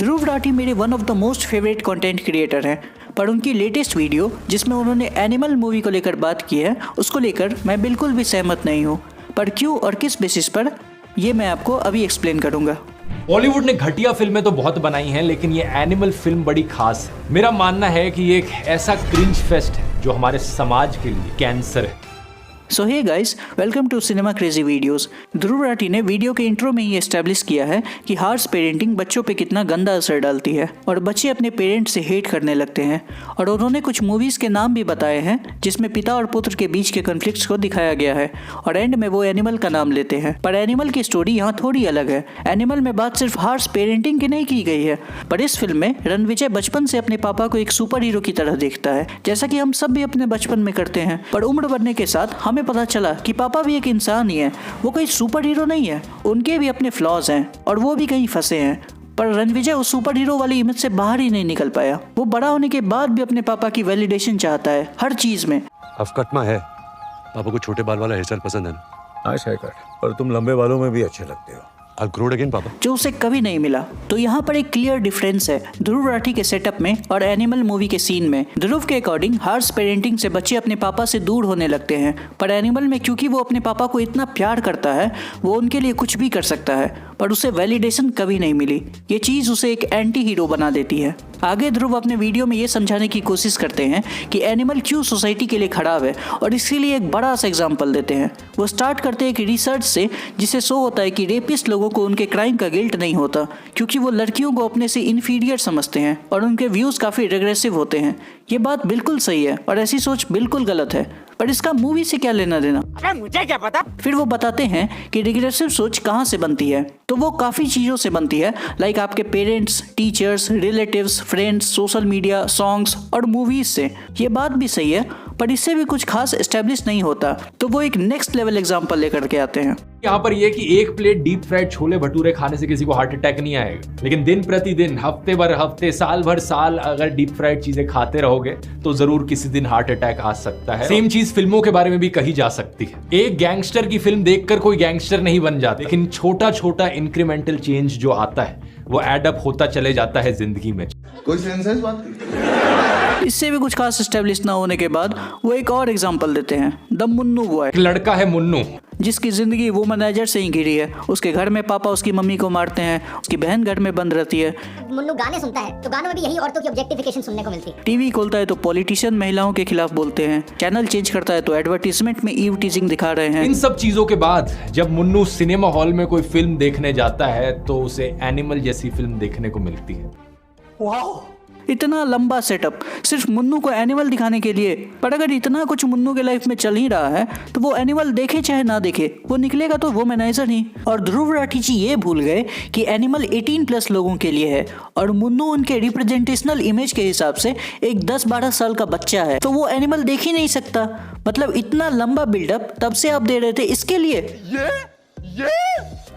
ध्रुव राठी मेरे one of the most favourite content creator हैं, पर उनकी लेटेस्ट वीडियो जिसमें उन्होंने एनिमल मूवी को लेकर बात की है उसको लेकर मैं बिल्कुल भी सहमत नहीं हूँ। पर क्यों और किस बेसिस पर, ये मैं आपको अभी एक्सप्लेन करूँगा। बॉलीवुड ने घटिया फिल्में तो बहुत बनाई हैं, लेकिन ये एनिमल फिल्म बड़ी खास है। मेरा मानना है कि ये एक ऐसा क्रिंज फेस्ट है जो हमारे समाज के लिए कैंसर है। So hey guys, welcome to cinema crazy videos. Dhruv Rathee ने वीडियो के इंट्रो में ही एस्टैब्लिश किया है कि हार्श पेरेंटिंग बच्चों पे कितना गंदा असर डालती है और बच्चे अपने पेरेंट्स से हेट करने लगते हैं। और उन्होंने कुछ मूवीज के नाम भी बताए हैं जिसमें पिता और पुत्र के बीच के कॉन्फ्लिक्ट्स को दिखाया गया है और एंड में वो एनिमल का नाम लेते हैं। पर एनिमल की स्टोरी यहाँ थोड़ी अलग है। एनिमल में बात सिर्फ हार्श पेरेंटिंग की नहीं की गई है, पर इस फिल्म में रणविजय बचपन से अपने पापा को एक सुपर हीरो की तरह देखता है, जैसा कि हम सब भी अपने बचपन में करते हैं। पर उम्र बढ़ने के साथ हमें पता चला कि पापा भी एक इंसान ही है, वो कोई सुपर हीरो नहीं है, उनके भी अपने फ्लॉज हैं और वो भी कहीं फंसे हैं। पर रणविजय उस सुपर हीरो वाली इमेज से बाहर ही नहीं निकल पाया। वो बड़ा होने के बाद भी अपने पापा की वैलिडेशन चाहता है हर चीज में। अफकटमा है, पापा को छोटे बाल वाला हेयर स्टाइल पसंद है। हाँ शेखर, पर तुम लंबे बालों में भी अच्छे लगते हो। I'll grow it again, पापा। जो उसे कभी नहीं मिला। तो यहाँ पर एक क्लियर डिफरेंस है ध्रुव राठी के सेटअप में और एनिमल मूवी के सीन में। ध्रुव के अकॉर्डिंग हार्श पेरेंटिंग से बच्चे अपने पापा से दूर होने लगते हैं, पर एनिमल में क्योंकि वो अपने पापा को इतना प्यार करता है वो उनके लिए कुछ भी कर सकता है, पर उसे वैलिडेशन कभी नहीं मिली। ये चीज उसे एक एंटी हीरो बना देती है। आगे ध्रुव अपने वीडियो में ये समझाने की कोशिश करते हैं कि एनिमल क्यों सोसाइटी के लिए खराब है और इसके लिए एक बड़ा सा एग्जाम्पल देते हैं। वो स्टार्ट करते हैं कि रिसर्च से, जिसे शो होता है कि रेपिस्ट लोगों को उनके क्राइम का गिल्ट नहीं होता क्योंकि वो लड़कियों को अपने से इन्फीरियर समझते हैं और उनके व्यूज काफी रिग्रेसिव होते हैं। ये बात बिल्कुल सही है और ऐसी सोच बिल्कुल गलत है, पर इसका मूवी से क्या लेना देना? अरे मुझे क्या पता। फिर वो बताते हैं कि रिग्रेसिव सोच कहाँ से बनती है, तो वो काफी चीजों से बनती है, लाइक आपके parents, teachers, relatives, friends, social media, songs और मूवीज से। ये बात भी सही है, पर इससे भी कुछ खास एस्टेब्लिश नहीं होता। तो वो एक नेक्स्ट लेवल एग्जांपल लेकर के आते हैं। यहाँ पर ये कि एक plate deep fried chole bhature खाने से किसी को हार्ट अटैक नहीं आएगा, लेकिन दिन प्रतिदिन, हफ्ते भर हफ्ते, साल भर साल अगर डीप फ्राइड चीजें खाते रहोगे तो जरूर किसी दिन हार्ट अटैक आ सकता है। सेम चीज फिल्मों के बारे में भी कही जा सकती है। एक गैंगस्टर की फिल्म देखकर कोई गैंगस्टर नहीं बन जाता, लेकिन छोटा छोटा इंक्रीमेंटल चेंज जो आता है वो एड अप होता चले जाता है जिंदगी में। कोई सेंस है इस बात की? इससे भी कुछ खास एस्टेब्लिश ना होने के बाद वो एक और एग्जांपल देते हैं, द मुन्नू बॉय। एक लड़का है मुन्नू, जिसकी जिंदगी वुमनाइजर से ही घिरी है। उसके घर में पापा उसकी मम्मी को मारते हैं, उसकी बहन घर में बंद रहती है। मुन्नू गाने सुनता है तो गानों में भी यही औरतों की ऑब्जेक्टिफिकेशन सुनने को मिलती है। टीवी खोलता है तो पॉलिटिशियन महिलाओं के खिलाफ बोलते हैं। चैनल चेंज करता है तो एडवर्टीजमेंट में ईव टीजिंग दिखा रहे हैं। इन सब चीजों के बाद जब मुन्नू सिनेमा हॉल में कोई फिल्म देखने जाता है तो उसे एनिमल जैसी फिल्म देखने को मिलती है। वाओ, इतना लंबा सेटअप सिर्फ मुन्नू को एनिमल दिखाने के लिए। पर अगर इतना कुछ मुन्नू के लाइफ में चल ही रहा है तो वो एनिमल देखे चाहे ना देखे, वो निकलेगा तो वुमनाइजर ही। और ध्रुव राठी जी ये भूल गए कि एनिमल 18+ लोगों के लिए है और मुन्नू उनके रिप्रेजेंटेशनल इमेज के हिसाब से एक 10-12 साल का बच्चा है, तो वो एनिमल देख ही नहीं सकता। मतलब इतना लंबा बिल्डअप तब से आप दे रहे थे इसके लिए।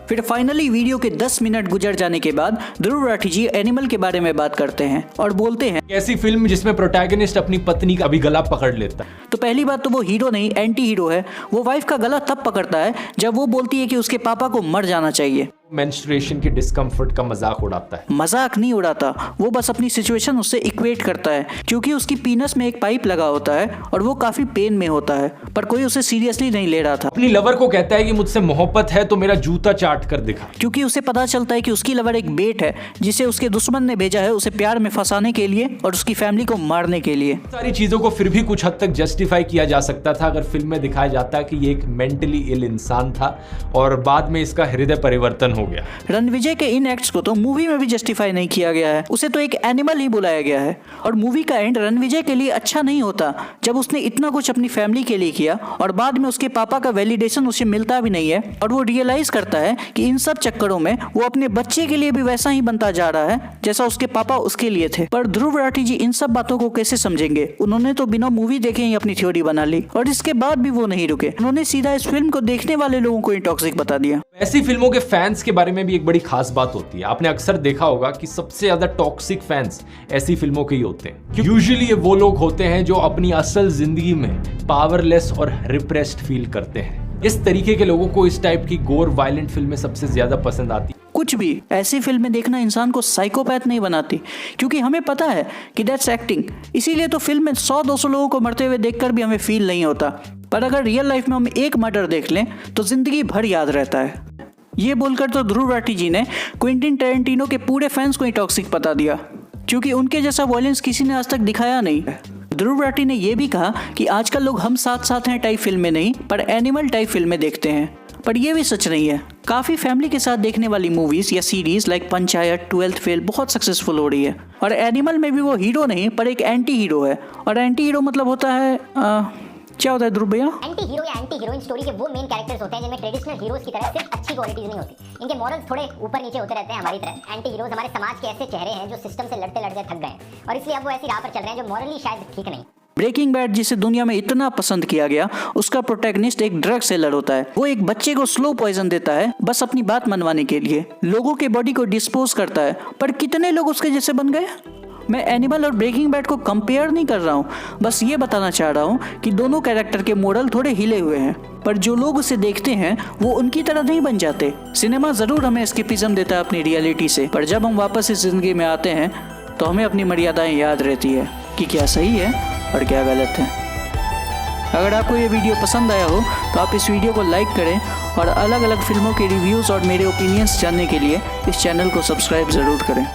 फिर फाइनली वीडियो के 10 मिनट गुजर जाने के बाद ध्रुव राठी जी एनिमल के बारे में बात करते हैं और बोलते हैं, ऐसी फिल्म जिसमें प्रोटैगनिस्ट अपनी पत्नी का भी गला पकड़ लेता है। तो पहली बात तो वो हीरो नहीं, एंटी हीरो है। वो वाइफ का गला तब पकड़ता है जब वो बोलती है कि उसके पापा को मर जाना चाहिए। मेंस्ट्रुएशन के डिस्कम्फर्ट का मजाक उड़ाता है। मजाक नहीं उड़ाता, वो बस अपनी सिचुएशन उससे इक्वेट करता है क्योंकि उसकी पीनस में एक पाइप लगा होता है और वो काफी पेन में होता है, पर कोई उसे सीरियसली नहीं ले रहा था। अपनी लवर को कहता है कि मुझसे मोहब्बत है तो मेरा जूता चाट कर दिखा, क्योंकि उसे पता चलता है कि उसकी लवर एक बेट है जिसे उसके दुश्मन ने भेजा है उसे प्यार में फंसाने के लिए और उसकी फैमिली को मारने के लिए। सारी चीजों को फिर भी कुछ हद तक जस्टिफाई किया जा सकता था अगर फिल्म में दिखाया जाता कि ये एक मेंटली इल इंसान था और बाद में इसका हृदय परिवर्तन हो गया। रणविजय के इन एक्ट्स को तो मूवी में भी जस्टिफाई नहीं किया गया है, उसे तो एक एनिमल ही बुलाया गया है। और मूवी का एंड रणविजय के लिए अच्छा नहीं होता जब उसने इतना कुछ अपनी फैमिली के लिए किया और बाद में उसके पापा का वैलिडेशन उसे मिलता भी नहीं है और वो रियलाइज करता है कि इन सब चक्करों में वो अपने बच्चे के लिए भी वैसा ही बनता जा रहा है जैसा उसके पापा उसके लिए थे। पर ध्रुव राठी जी इन सब बातों को कैसे समझेंगे? उन्होंने तो बिना मूवी देखे ही अपनी थ्योरी बना ली और इसके बाद भी वो नहीं रुके। उन्होंने सीधा इस फिल्म को देखने वाले लोगों को ही टॉक्सिक बता दिया। ऐसी फिल्मों के फैंस के बारे में भी एक बड़ी खास बात होती है। आपने अक्सर देखा होगा कि सबसे ज्यादा टॉक्सिक फैंस ऐसी फिल्मों के ही होते हैं। यूजुअली ये वो लोग होते हैं जो अपनी असल जिंदगी में पावरलेस और रिप्रेस्ड फील करते हैं। इस तरीके के लोगों को इस टाइप की गोर वायलेंट फिल्में सबसे ज्यादा पसंद आती है। कुछ भी ऐसी फिल्में देखना इंसान को साइकोपैथ नहीं बनाती, क्योंकि हमें पता है कि दैट्स एक्टिंग। इसीलिए तो फिल्म में 100-200 लोगों को मरते हुए देखकर भी हमें फील नहीं होता, पर अगर रियल लाइफ में हम एक मर्डर देख लें तो जिंदगी भर याद रहता है। ये बोलकर तो ध्रुव राठी जी ने क्विंटिन टैरेंटिनो के पूरे फैंस को ही टॉक्सिक बता दिया, क्योंकि उनके जैसा वॉयलेंस किसी ने आज तक दिखाया नहीं है। ध्रुव राठी ने यह भी कहा कि आजकल लोग हम साथ साथ हैं टाइप फिल्में नहीं, पर एनिमल टाइप फिल्में देखते हैं। पर यह भी सच नहीं है। काफी फैमिली के साथ देखने वाली मूवीज या series like panchayat, 12th fail बहुत सक्सेसफुल हो रही है। और एनिमल में भी वो हीरो नहीं पर एक एंटी हीरो है। और एंटी हीरो मतलब होता है क्या होता है ध्रुव भैया? एंटी हीरो या एंटी हीरोइन स्टोरी के वो मेन कैरेक्टर्स होते हैं जिनमें ट्रेडिशनल हीरोज की तरह सिर्फ अच्छी क्वालिटीज नहीं होती, इनके मॉरल्स थोड़े ऊपर नीचे होते रहते हैं हमारी तरह। एंटी हीरोज हमारे समाज के ऐसे चेहरे हैं जो सिस्टम से लड़ते लड़ते थक गए और इसलिए अब वो ऐसी राह पर चल रहे हैं जो मॉरली शायद ठीक नहीं। ब्रेकिंग बैड जिसे दुनिया में इतना पसंद किया गया, उसका प्रोटैगनिस्ट एक ड्रग सेलर होता है। वो एक बच्चे को स्लो पॉइजन देता है बस अपनी बात मनवाने के लिए, लोगों के बॉडी को डिस्पोज करता है। पर कितने लोग उसके जैसे बन गए? मैं एनिमल और ब्रेकिंग बैड को कंपेयर नहीं कर रहा हूँ, बस ये बताना चाह रहा हूँ कि दोनों कैरेक्टर के मॉडल थोड़े हिले हुए हैं, पर जो लोग उसे देखते हैं वो उनकी तरह नहीं बन जाते। सिनेमा जरूर हमें एस्केपिज्म देता है अपनी रियलिटी से, पर जब हम वापस इस जिंदगी में आते हैं तो हमें अपनी मर्यादाएं याद रहती है कि क्या सही है और क्या गलत है। अगर आपको ये वीडियो पसंद आया हो तो आप इस वीडियो को लाइक करें और अलग अलग फिल्मों के रिव्यूज़ और मेरे ओपिनियंस जानने के लिए इस चैनल को सब्सक्राइब ज़रूर करें।